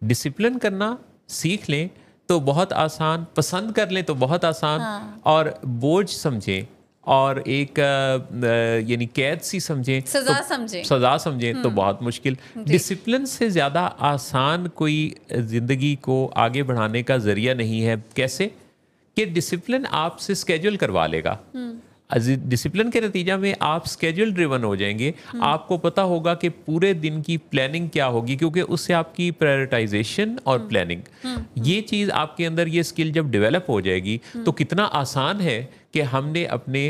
Discipline करना सीख लें तो बहुत आसान, पसंद कर लें तो बहुत आसान, हाँ। और बोझ समझें और एक यानी कैद सी समझें, सजा तो समझे। सजा समझें तो बहुत मुश्किल। जी। डिसिप्लिन से ज़्यादा आसान कोई ज़िंदगी को आगे बढ़ाने का ज़रिया नहीं है। कैसे? कि डिसिप्लिन आपसे स्केड्यूल करवा लेगा। डिसिप्लिन के नतीजा में आप स्केड्यूल ड्रिवन हो जाएंगे। आपको पता होगा कि पूरे दिन की प्लानिंग क्या होगी, क्योंकि उससे आपकी प्रायोरिटाइजेशन और प्लानिंग, ये चीज़ आपके अंदर, ये स्किल जब डेवलप हो जाएगी तो कितना आसान है कि हमने अपने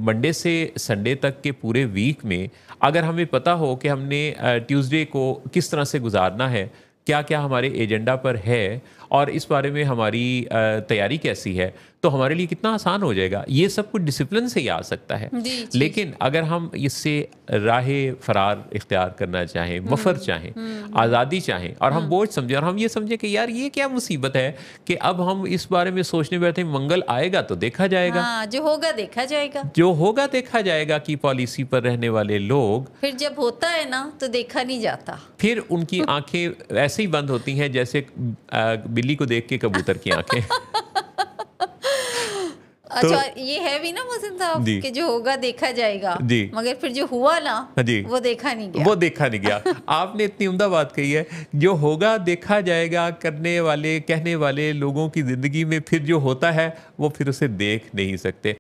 मंडे से संडे तक के पूरे वीक में, अगर हमें पता हो कि हमने ट्यूसडे को किस तरह से गुजारना है, क्या क्या हमारे एजेंडा पर है और इस बारे में हमारी तैयारी कैसी है, तो हमारे लिए कितना आसान हो जाएगा। ये सब कुछ डिसिप्लिन से ही आ सकता है। जी, जी। लेकिन अगर हम इससे राह फरार इख्तियार करना चाहें, मफर चाहें, आज़ादी चाहें, और हम बोझ समझें और हम ये समझें कि यार ये क्या मुसीबत है कि अब हम इस बारे में सोचने बैठे, मंगल आएगा तो देखा जाएगा। हाँ, जो होगा देखा जाएगा। जो होगा देखा जाएगा की पॉलिसी पर रहने वाले लोग, फिर जब होता है ना तो देखा नहीं जाता। फिर उनकी आंखें ऐसे ही बंद होती हैं जैसे बिल्ली को देख के कबूतर की आंखें। अच्छा, ये है भी ना मोहसिन साहब जी। कि जो होगा देखा जाएगा, जी। मगर फिर जो हुआ ना जी। वो देखा नहीं गया। वो देखा नहीं गया। आपने इतनी उम्दा बात कही है। जो होगा देखा जाएगा करने वाले, कहने वाले लोगों की जिंदगी में फिर जो होता है वो फिर उसे देख नहीं सकते।